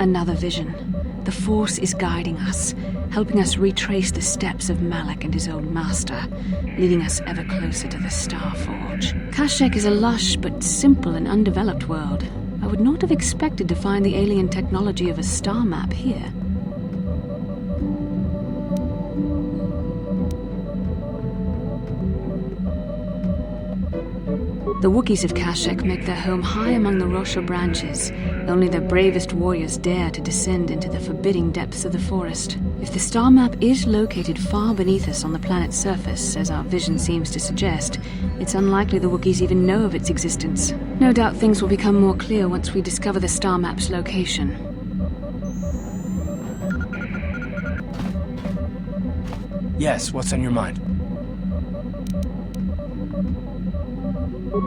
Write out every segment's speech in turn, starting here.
Another vision. The Force is guiding us, helping us retrace the steps of Malak and his old master, leading us ever closer to the Star Forge. Kashyyyk is a lush but simple and undeveloped world. I would not have expected to find the alien technology of a star map here. The Wookiees of Kashyyyk make their home high among the Rosha branches. Only their bravest warriors dare to descend into the forbidding depths of the forest. If the star map is located far beneath us on the planet's surface, as our vision seems to suggest, it's unlikely the Wookiees even know of its existence. No doubt things will become more clear once we discover the star map's location. Yes, what's on your mind?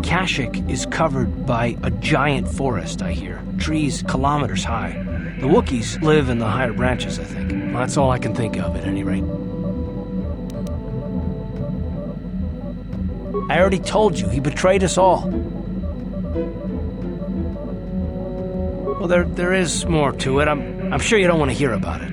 Kashyyyk is covered by a giant forest, I hear. Trees kilometers high. The Wookiees live in the higher branches, I think. Well, that's all I can think of, at any rate. I already told you, he betrayed us all. Well, there is more to it. I'm sure you don't want to hear about it.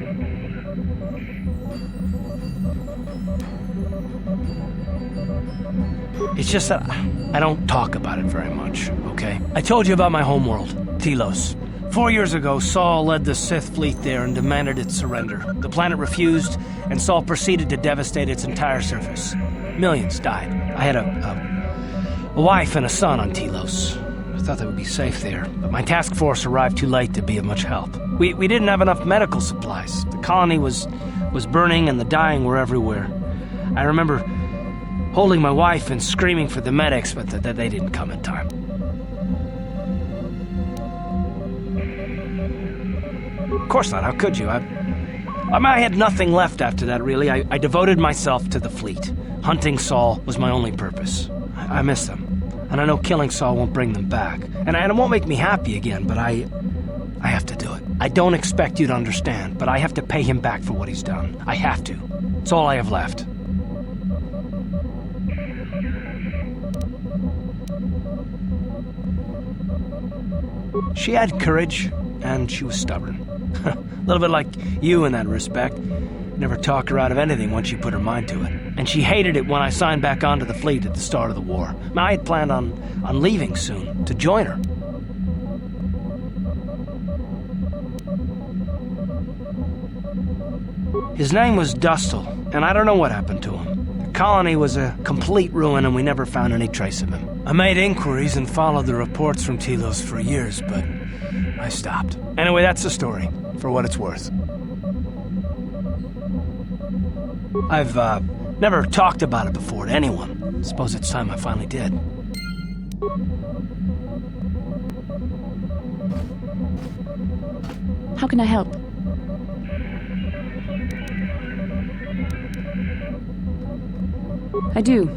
It's just that I don't talk about it very much, okay? I told you about my homeworld, Telos. 4 years ago, Saul led the Sith fleet there and demanded its surrender. The planet refused, and Saul proceeded to devastate its entire surface. Millions died. I had a wife and a son on Telos. I thought they would be safe there, but my task force arrived too late to be of much help. We didn't have enough medical supplies. The colony was burning and the dying were everywhere. I remember holding my wife and screaming for the medics, but they didn't come in time. Of course not, how could you? I had nothing left after that, really. I devoted myself to the fleet. Hunting Saul was my only purpose. I miss them. And I know killing Saul won't bring them back. And it won't make me happy again, but I have to do it. I don't expect you to understand, but I have to pay him back for what he's done. I have to. It's all I have left. She had courage, and she was stubborn. A little bit like you in that respect. Never talked her out of anything once she put her mind to it. And she hated it when I signed back onto the fleet at the start of the war. I had planned on leaving soon, to join her. His name was Dustle, and I don't know what happened to him. The colony was a complete ruin, and we never found any trace of him. I made inquiries and followed the reports from Telos for years, but I stopped. Anyway, that's the story, for what it's worth. I've never talked about it before to anyone. Suppose it's time I finally did. How can I help? I do.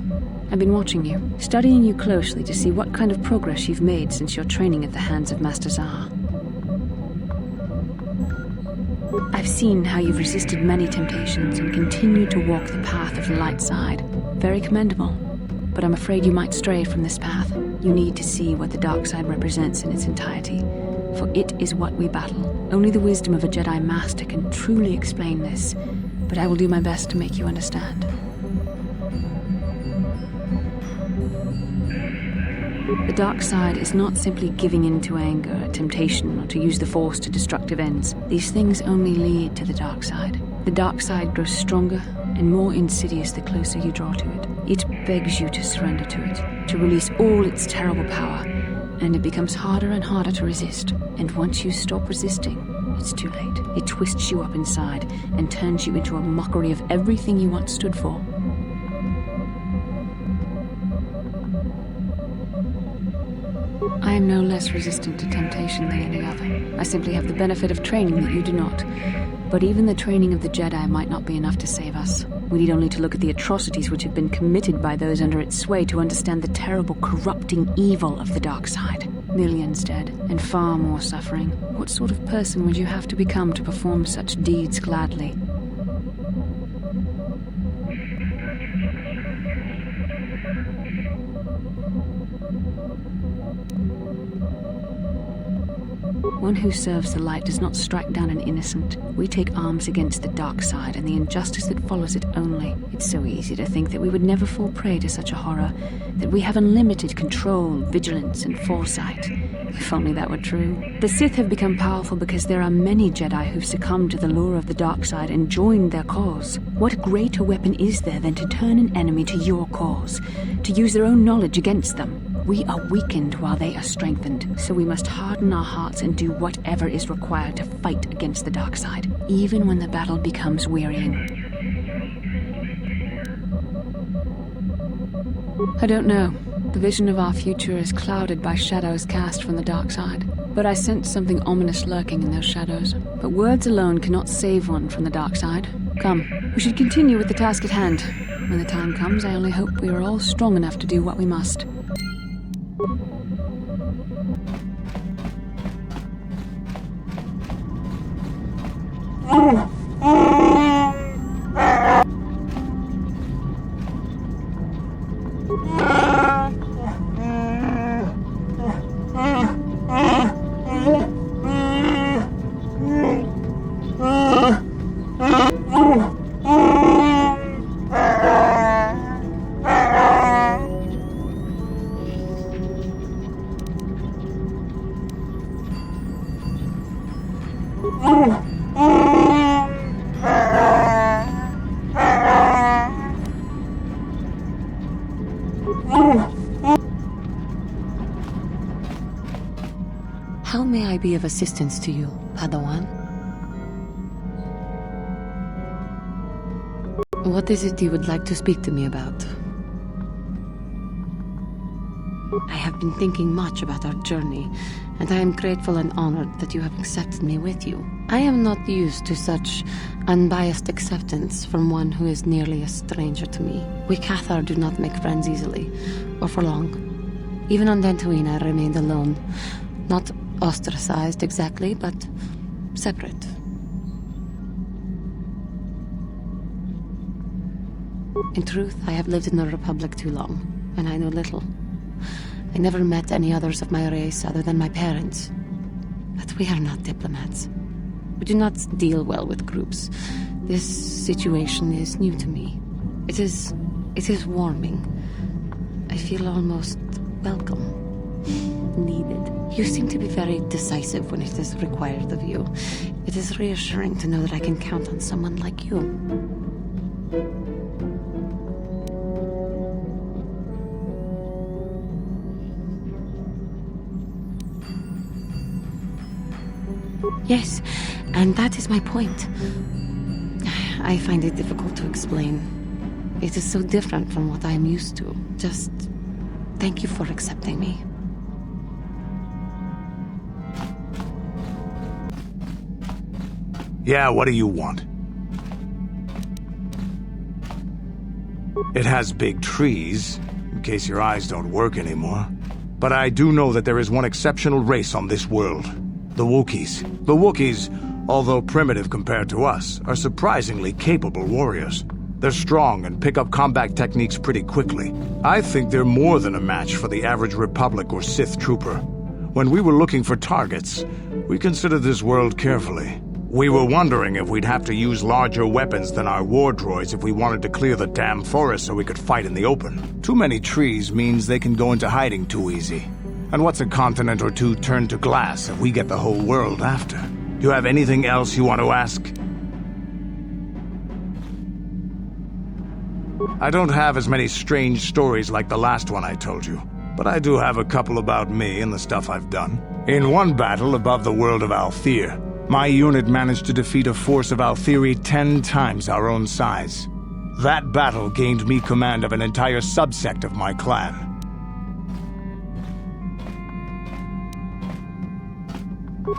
I've been watching you, studying you closely to see what kind of progress you've made since your training at the hands of Master Zahar. I've seen how you've resisted many temptations and continued to walk the path of the light side. Very commendable. But I'm afraid you might stray from this path. You need to see what the dark side represents in its entirety, for it is what we battle. Only the wisdom of a Jedi Master can truly explain this, but I will do my best to make you understand. The dark side is not simply giving in to anger, temptation, or to use the Force to destructive ends. These things only lead to the dark side. The dark side grows stronger and more insidious the closer you draw to it. It begs you to surrender to it, to release all its terrible power, and it becomes harder and harder to resist. And once you stop resisting, it's too late. It twists you up inside and turns you into a mockery of everything you once stood for. I am no less resistant to temptation than any other. I simply have the benefit of training that you do not. But even the training of the Jedi might not be enough to save us. We need only to look at the atrocities which have been committed by those under its sway to understand the terrible, corrupting evil of the dark side. Millions dead, and far more suffering. What sort of person would you have to become to perform such deeds gladly? One who serves the light does not strike down an innocent. We take arms against the dark side and the injustice that follows it only. It's so easy to think that we would never fall prey to such a horror, that we have unlimited control, vigilance, and foresight. If only that were true. The Sith have become powerful because there are many Jedi who've succumbed to the lure of the dark side and joined their cause. What greater weapon is there than to turn an enemy to your cause, to use their own knowledge against them? We are weakened while they are strengthened, so we must harden our hearts and do whatever is required to fight against the dark side, even when the battle becomes wearying. I don't know. The vision of our future is clouded by shadows cast from the dark side. But I sense something ominous lurking in those shadows. But words alone cannot save one from the dark side. Come, we should continue with the task at hand. When the time comes, I only hope we are all strong enough to do what we must. How may I be of assistance to you, Padawan? What is it you would like to speak to me about? I have been thinking much about our journey, and I am grateful and honored that you have accepted me with you. I am not used to such unbiased acceptance from one who is nearly a stranger to me. We Cathar do not make friends easily, or for long. Even on Dantooine I remained alone, not ostracized exactly, but separate. In truth, I have lived in the Republic too long, and I know little. I never met any others of my race other than my parents. But we are not diplomats. We do not deal well with groups. This situation is new to me. It is warming. I feel almost welcome. Needed. You seem to be very decisive when it is required of you. It is reassuring to know that I can count on someone like you. Yes, and that is my point. I find it difficult to explain. It is so different from what I am used to. Just thank you for accepting me. Yeah, what do you want? It has big trees, in case your eyes don't work anymore. But I do know that there is one exceptional race on this world. The Wookiees. The Wookiees, although primitive compared to us, are surprisingly capable warriors. They're strong and pick up combat techniques pretty quickly. I think they're more than a match for the average Republic or Sith trooper. When we were looking for targets, we considered this world carefully. We were wondering if we'd have to use larger weapons than our war droids if we wanted to clear the damn forest so we could fight in the open. Too many trees means they can go into hiding too easy. And what's a continent or two turned to glass if we get the whole world after? Do you have anything else you want to ask? I don't have as many strange stories like the last one I told you, but I do have a couple about me and the stuff I've done. In one battle above the world of Althir, my unit managed to defeat a force of Althiri 10 times our own size. That battle gained me command of an entire subsect of my clan.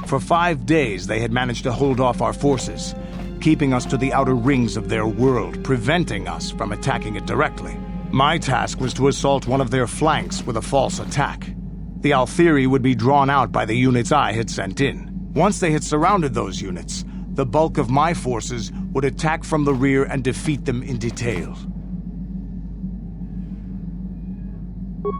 For 5 days, they had managed to hold off our forces, keeping us to the outer rings of their world, preventing us from attacking it directly. My task was to assault one of their flanks with a false attack. The Althiri would be drawn out by the units I had sent in. Once they had surrounded those units, the bulk of my forces would attack from the rear and defeat them in detail.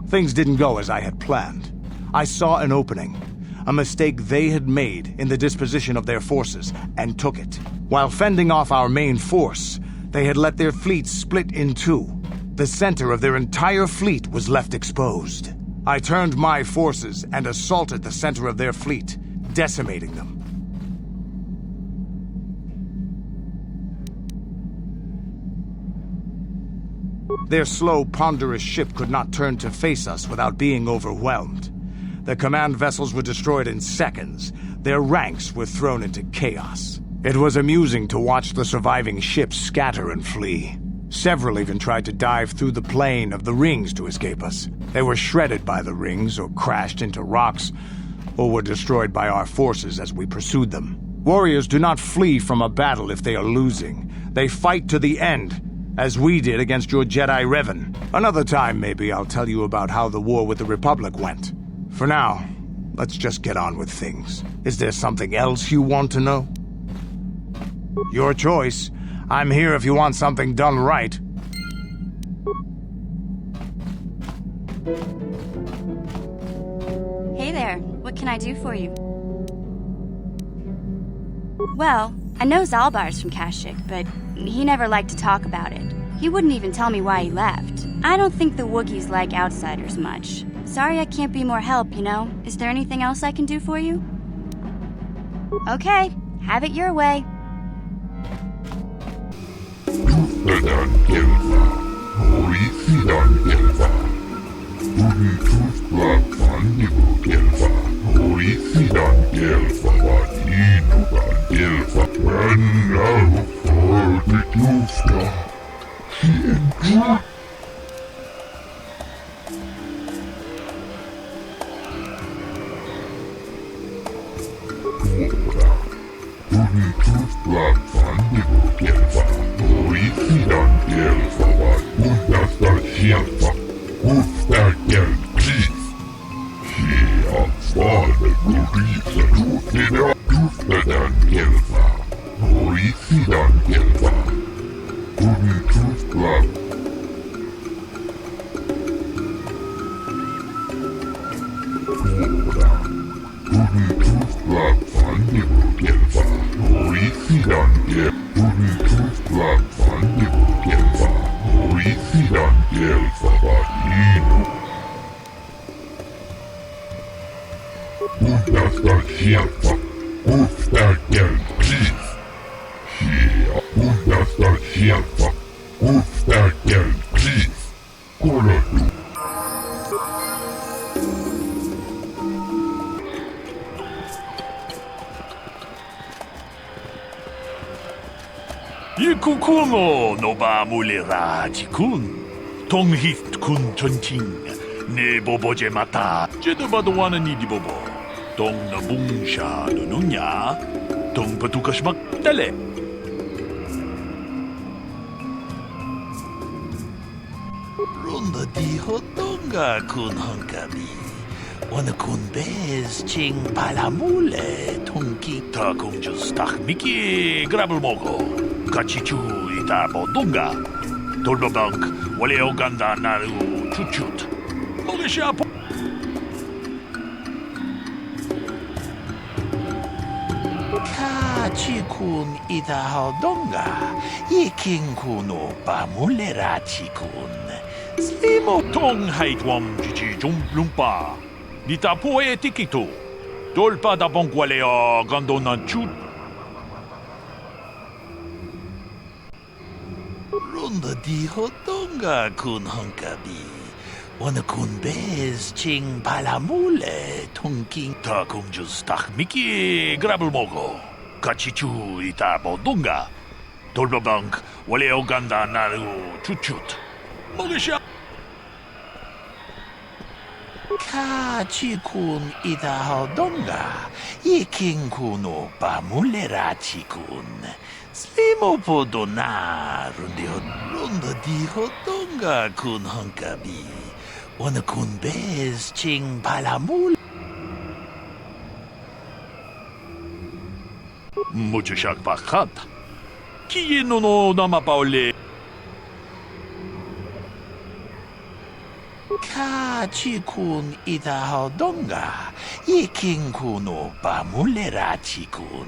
Things didn't go as I had planned. I saw an opening. a mistake they had made in the disposition of their forces, and took it. While fending off our main force, they had let their fleet split in two. The center of their entire fleet was left exposed. I turned my forces and assaulted the center of their fleet, decimating them. Their slow, ponderous ship could not turn to face us without being overwhelmed. The command vessels were destroyed in seconds. Their ranks were thrown into chaos. It was amusing to watch the surviving ships scatter and flee. Several even tried to dive through the plane of the rings to escape us. They were shredded by the rings, or crashed into rocks, or were destroyed by our forces as we pursued them. Warriors do not flee from a battle if they are losing. They fight to the end, as we did against your Jedi Revan. Another time, maybe, I'll tell you about how the war with the Republic went. For now, let's just get on with things. Is there something else you want to know? Your choice. I'm here if you want something done right. Hey there, what can I do for you? Well, I know Zalbar's from Kashyyyk, but he never liked to talk about it. He wouldn't even tell me why he left. I don't think the Wookiees like outsiders much. Sorry I can't be more help, you know? Is there anything else I can do for you? Okay, have it your way. Kukumo no ba mulera tikun. Tonghit kun chonching. Ne boboje mata. Jedo badowana ni di bobo. Tong na bungsha nunya. Tong patukas magtale. Ronda di hotonga kun hankabi. Wana kun bez ching palamule. Tongki ta kung just miki grabel mogo. Kachichu ita bodunga. Dolbabank wale oganda naru chuchut. Mogesha po. Kachikun ita hodonga. Yiking kuno pa mulera chikun. Slimo tong haitwam chichi lumpa. Nita poe tikito. Dolpa da bonkwale o gandona chut. Ronda di hodonga kun hankabi. Wana kun bez ching palamule tonking ta kung just miki grabel mogo. Kachichu ita bodunga. Dolbabank wale oganda naru chuchut. Mogesha. Kachikun ita hodonga. Yiking kuno pa mulera chikun. Slimo podona ronda di hodonga kun hankabi. Wana kun bez ching palamul. Mucho shak bakat. Kiye no nama paole. chikun itahaldonga. Yiking kuno pamulera chikun.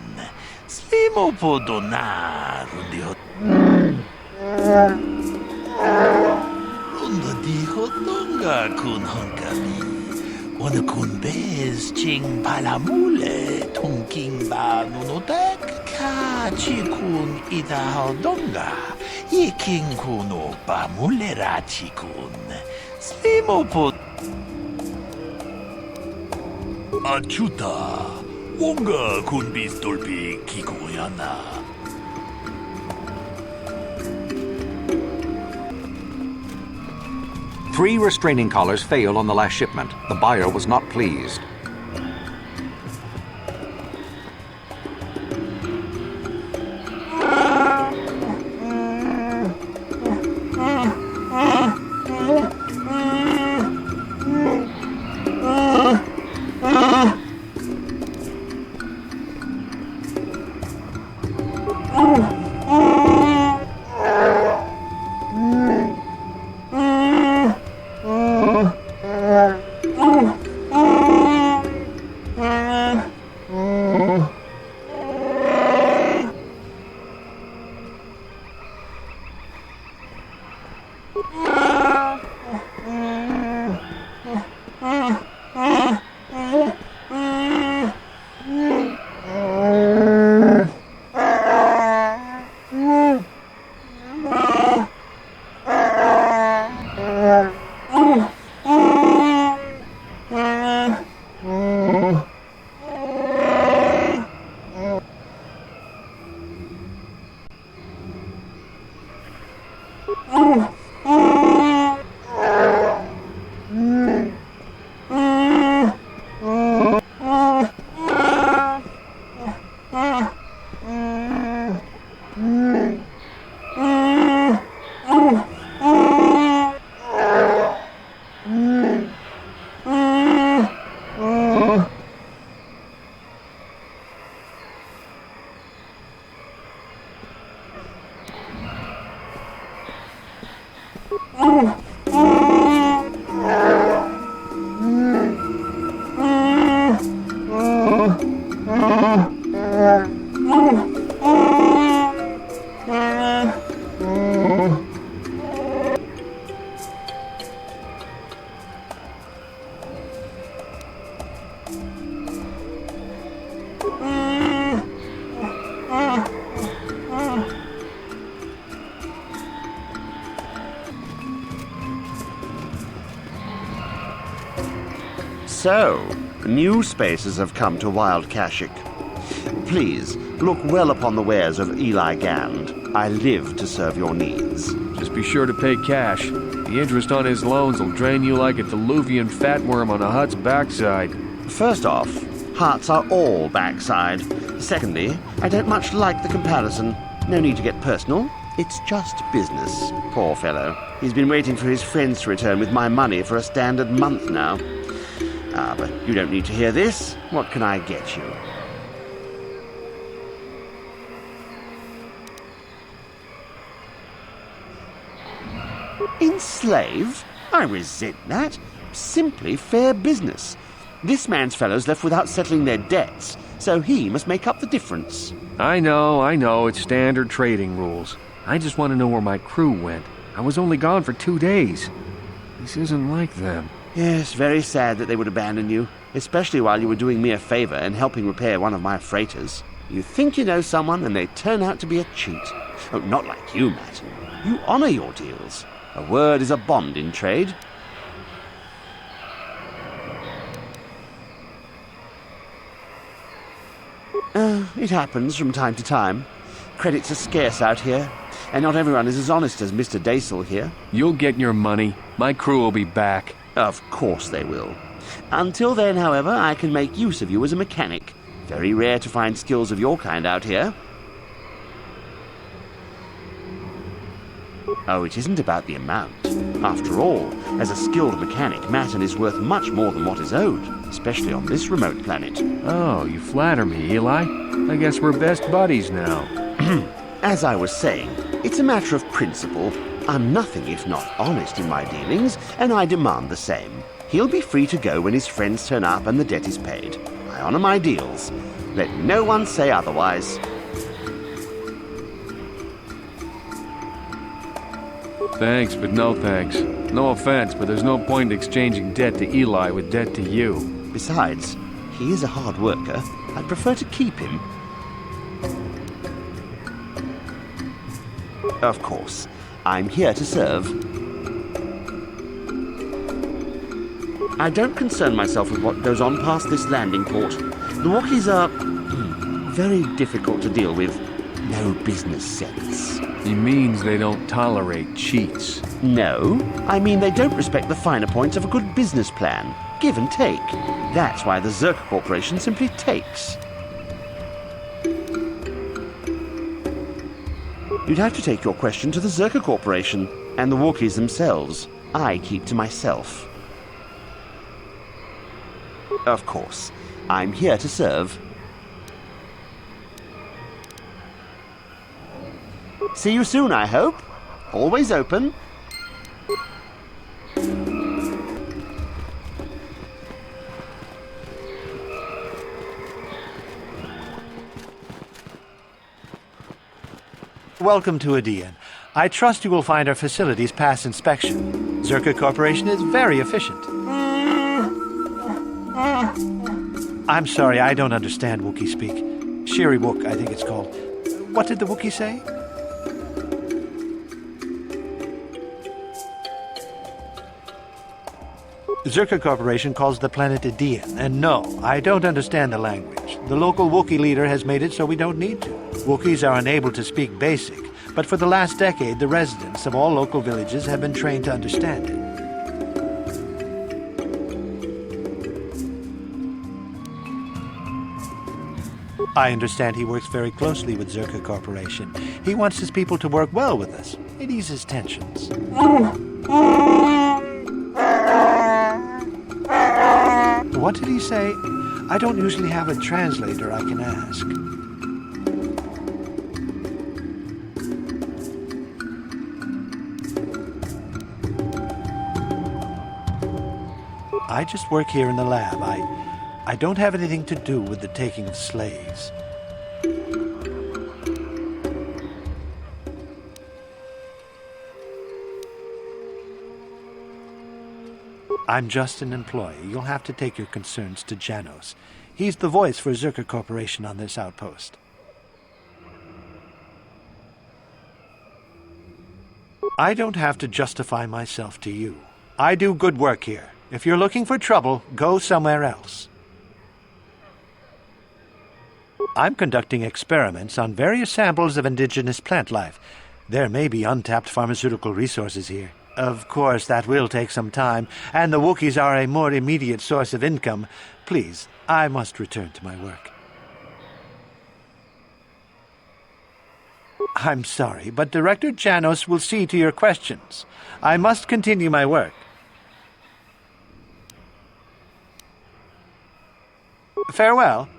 Slimo podonar Runda di hodonga kun hunkami. Ona kun bez ching palamule tongking ba nunodak ka chikun itahaldonga. Yiking kuno pamulera chikun. Slimo pod Achuta. Wonga kun bistolpi kikoyana. Three restraining collars failed on the last shipment. The buyer was not pleased. So, new spaces have come to Wild Kashyyyk. Please, look well upon the wares of Eli Gand. I live to serve your needs. Just be sure to pay cash. The interest on his loans will drain you like a diluvian fatworm on a hut's backside. First off, huts are all backside. Secondly, I don't much like the comparison. No need to get personal. It's just business. Poor fellow. He's been waiting for his friends to return with my money for a standard month now. But you don't need to hear this. What can I get you? Enslave? I resent that. Simply fair business. This man's fellows left without settling their debts, so he must make up the difference. I know, it's standard trading rules. I just want to know where my crew went. I was only gone for 2 days. This isn't like them. Yes, very sad that they would abandon you, especially while you were doing me a favor and helping repair one of my freighters. You think you know someone and they turn out to be a cheat. Oh, not like you, Matt. You honor your deals. A word is a bond in trade. It happens from time to time. Credits are scarce out here, and not everyone is as honest as Mr. Daisel here. You'll get your money. My crew will be back. Of course they will. Until then, however, I can make use of you as a mechanic. Very rare to find skills of your kind out here. Oh, it isn't about the amount. After all, as a skilled mechanic, Matten is worth much more than what is owed, especially on this remote planet. Oh, you flatter me, Eli. I guess we're best buddies now. As I was saying, it's a matter of principle. I'm nothing if not honest in my dealings, and I demand the same. He'll be free to go when his friends turn up and the debt is paid. I honor my deals. Let no one say otherwise. Thanks, but no thanks. No offense, but there's no point in exchanging debt to Eli with debt to you. Besides, he is a hard worker. I'd prefer to keep him. Of course, I'm here to serve. I don't concern myself with what goes on past this landing port. The Wookiees are very difficult to deal with. No business sense. He means they don't tolerate cheats. No, I mean they don't respect the finer points of a good business plan. Give and take. That's why the Zerka Corporation simply takes. You'd have to take your question to the Zerka Corporation and the Wookiees themselves. I keep to myself. Of course, I'm here to serve. See you soon, I hope. Always open. Welcome to Adian. I trust you will find our facilities pass inspection. Zerka Corporation is very efficient. I'm sorry, I don't understand Wookiee speak. Shiri-Wook, I think it's called. What did the Wookiee say? Zerka Corporation calls the planet Adian, and no, I don't understand the language. The local Wookiee leader has made it so we don't need to. Wookiees are unable to speak Basic, but for the last decade, the residents of all local villages have been trained to understand it. I understand he works very closely with Zerka Corporation. He wants his people to work well with us. It eases tensions. What did he say? I don't usually have a translator I can ask. I just work here in the lab. I don't have anything to do with the taking of slaves. I'm just an employee. You'll have to take your concerns to Janos. He's the voice for Zerka Corporation on this outpost. I don't have to justify myself to you. I do good work here. If you're looking for trouble, go somewhere else. I'm conducting experiments on various samples of indigenous plant life. There may be untapped pharmaceutical resources here. Of course, that will take some time, and the Wookiees are a more immediate source of income. Please, I must return to my work. I'm sorry, but Director Janos will see to your questions. I must continue my work. Farewell.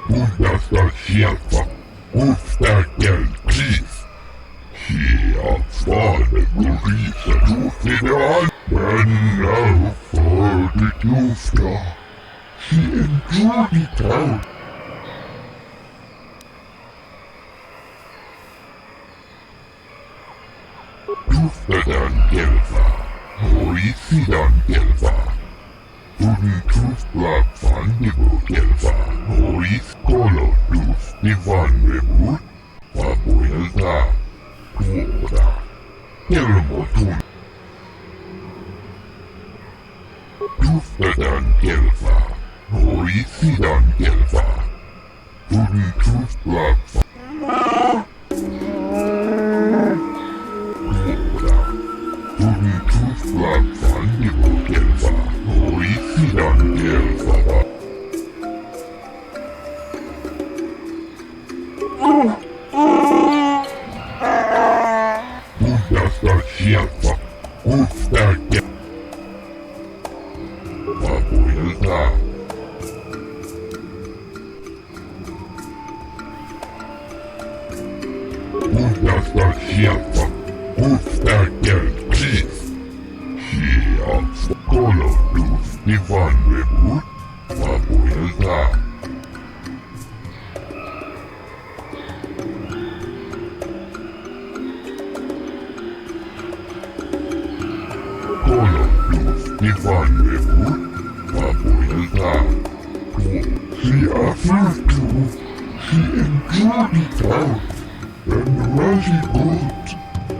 Bundasta sierva, Ustakel Keith. He outfought Louisa to Fidean, when now for the Dufta. She endured it out. Duftadan Gelva, Horisidan Gelva. Tooth Black Van Nibu Gelva, Horis Kolo Dus Divan Rebut, Papuelda, Tuoda, Gelmotun. Duftadan Gelva, Horisidan Gelva, Tooth Black Van Tooth Black Van Nibu Gelva, Horisidan Gelva. Bundasta sierva, Ustakel. Papuelda. Bundasta sierva, Ustakel Keith. He outfought Dus Divan Rebut, Papuelda. Kolo Dus Divan Rebut, Papuelda. She affirmed to, she endured it out, and Raji good,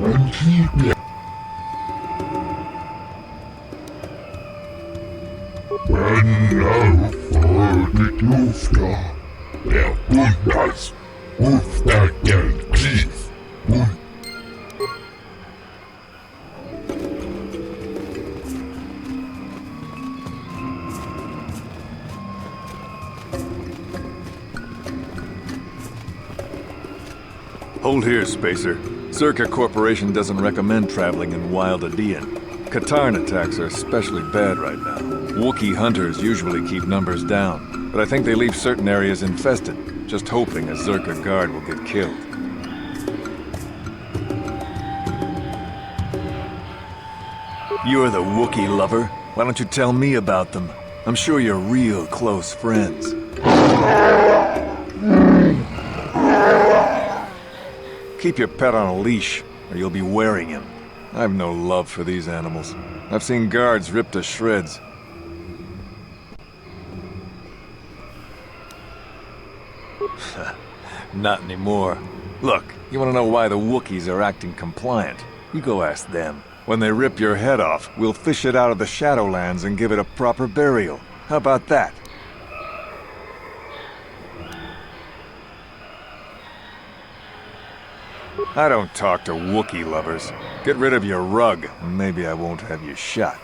and he be. And now for the Dufta, der Bundas, Ustakel Keith, Hold here, Spacer. Zerka Corporation doesn't recommend traveling in Wild Adean. Katarn attacks are especially bad right now. Wookiee hunters usually keep numbers down, but I think they leave certain areas infested, just hoping a Zerka guard will get killed. You're the Wookiee lover. Why don't you tell me about them? I'm sure you're real close friends. Keep your pet on a leash, or you'll be wearing him. I've no love for these animals. I've seen guards ripped to shreds. Not anymore. Look, you want to know why the Wookiees are acting compliant? You go ask them. When they rip your head off, we'll fish it out of the Shadowlands and give it a proper burial. How about that? I don't talk to Wookiee lovers. Get rid of your rug, and maybe I won't have you shot.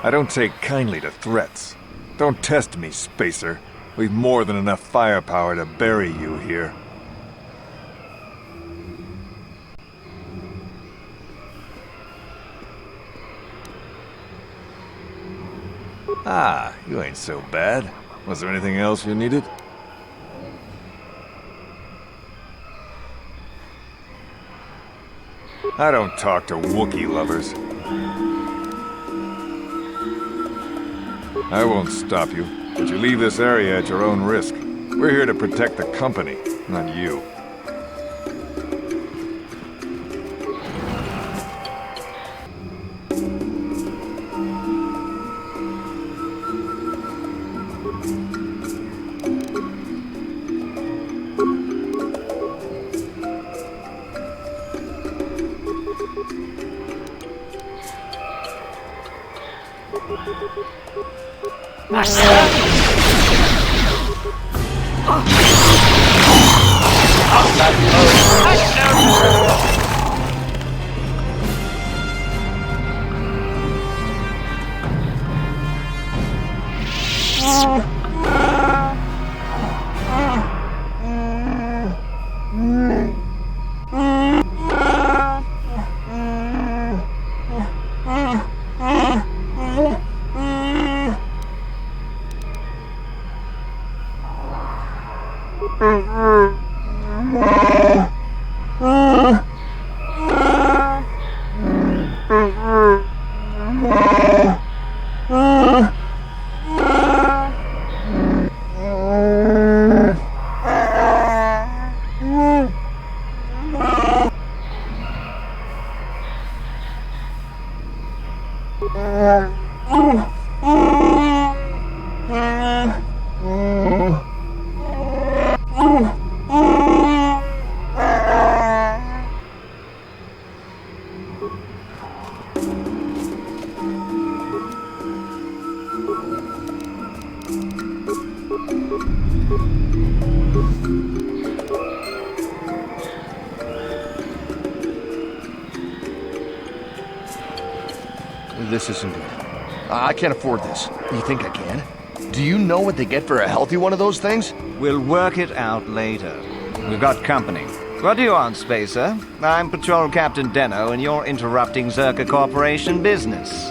I don't take kindly to threats. Don't test me, Spacer. We've more than enough firepower to bury you here. Ah, you ain't so bad. Was there anything else you needed? I don't talk to Wookiee lovers. I won't stop you, but you leave this area at your own risk. We're here to protect the company, not you. This isn't good. I can't afford this. You think I can? Do you know what they get for a healthy one of those things? We'll work it out later. We've got company. What do you want, Spacer? I'm Patrol Captain Deno, and you're interrupting Zerka Corporation business.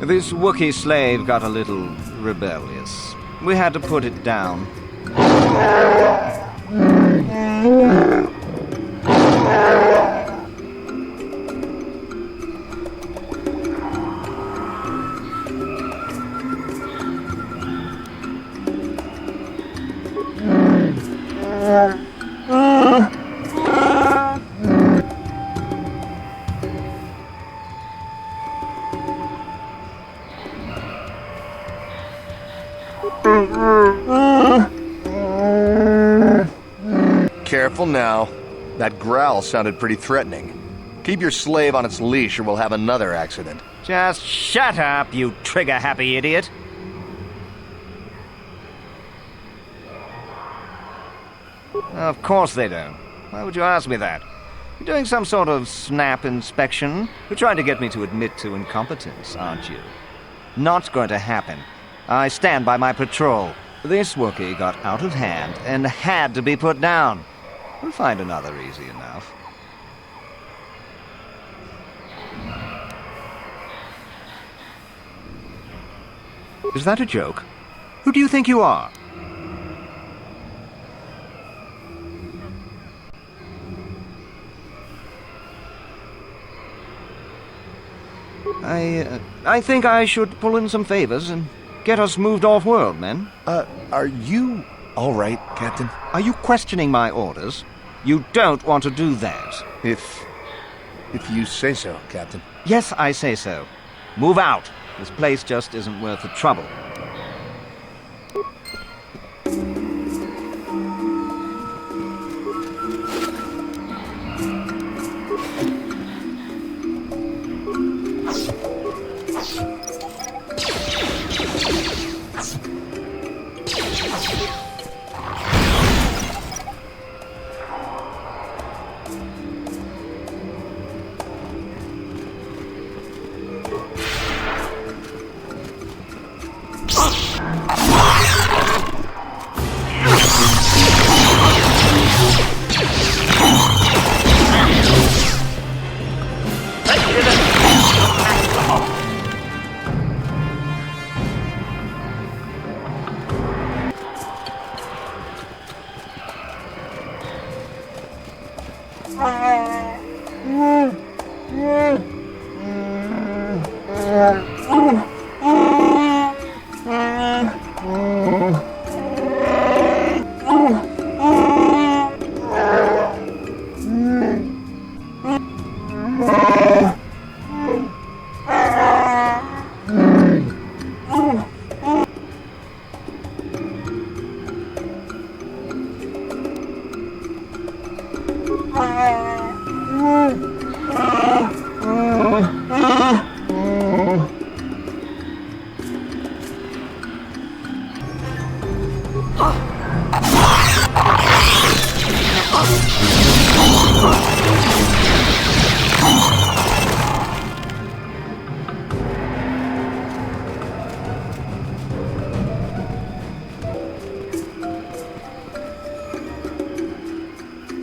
This Wookiee slave got a little rebellious. We had to put it down. Careful now. That growl sounded pretty threatening. Keep your slave on its leash or we'll have another accident. Just shut up, you trigger-happy idiot. Of course they don't. Why would you ask me that? You're doing some sort of snap inspection? You're trying to get me to admit to incompetence, aren't you? Not going to happen. I stand by my patrol. This Wookiee got out of hand and had to be put down. We'll find another easy enough. Is that a joke? Who do you think you are? I think I should pull in some favors and get us moved off-world, men. Are you all right, Captain? Are you questioning my orders? You don't want to do that. If you say so, Captain. Yes, I say so. Move out. This place just isn't worth the trouble.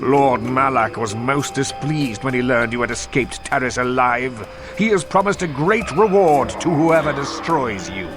Lord Malak was most displeased when he learned you had escaped Taris alive. He has promised a great reward to whoever destroys you.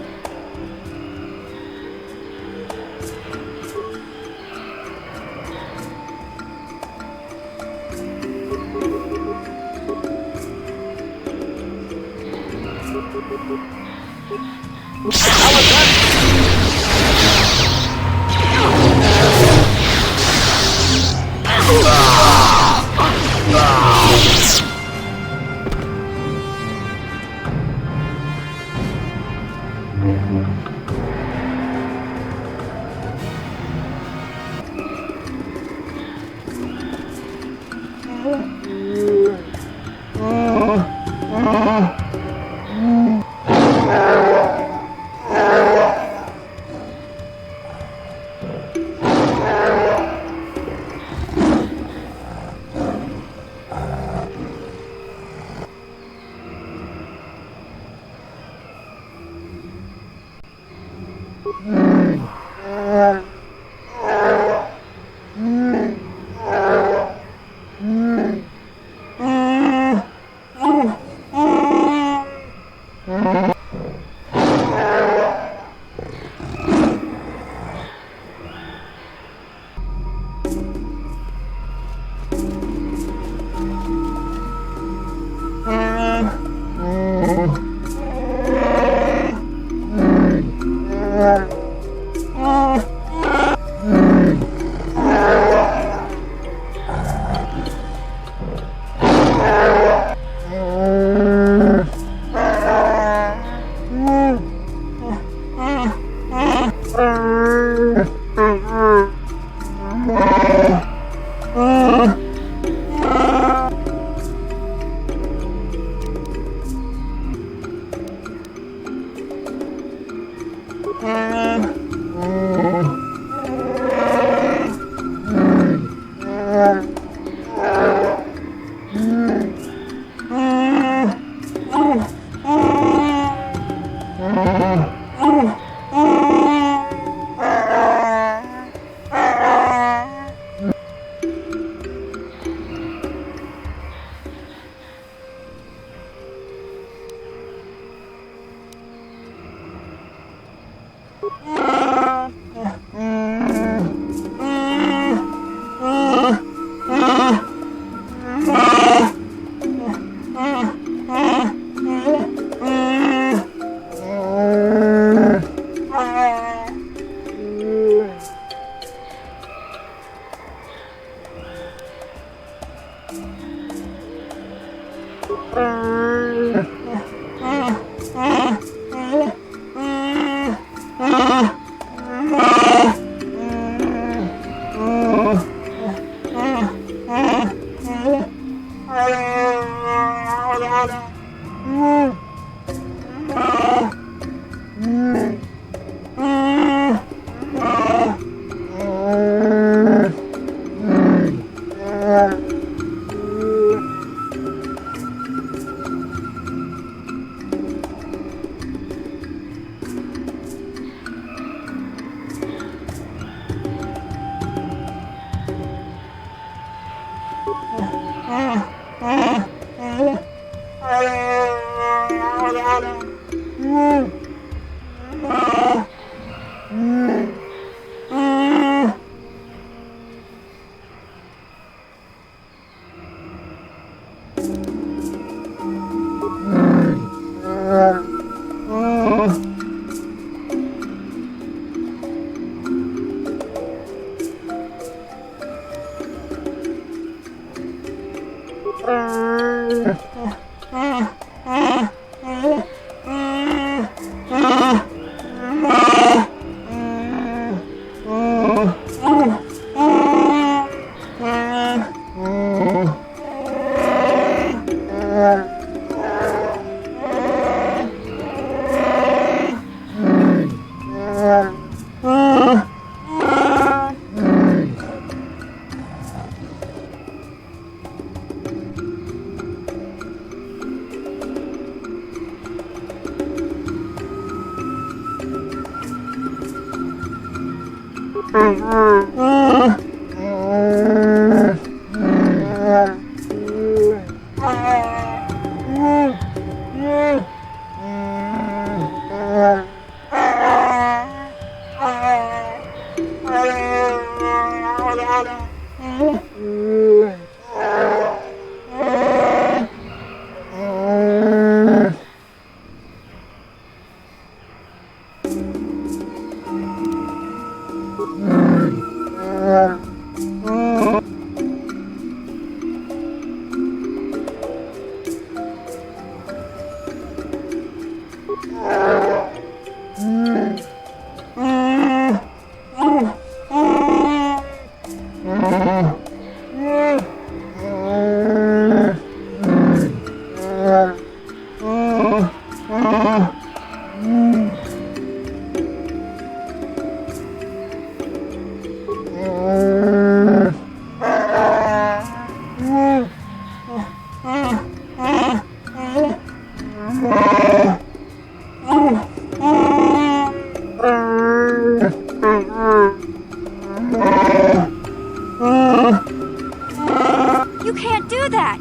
You can't do that!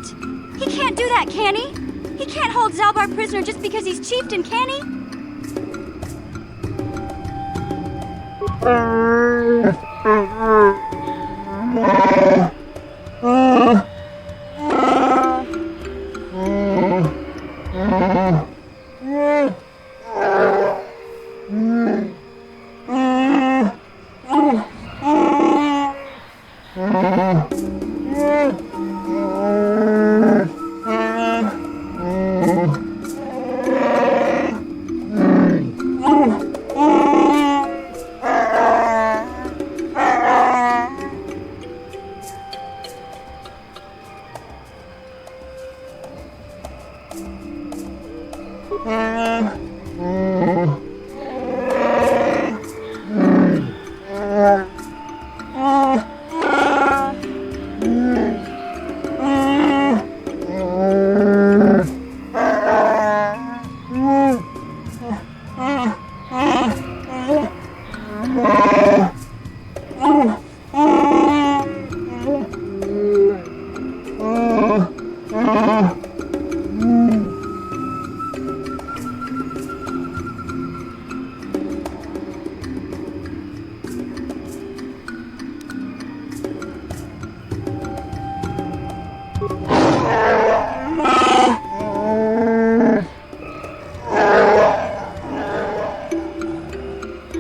He can't do that, can he? He can't hold Zalbar prisoner just because he's chieftain, can he?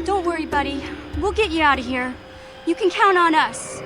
Don't worry, buddy. We'll get you out of here. You can count on us.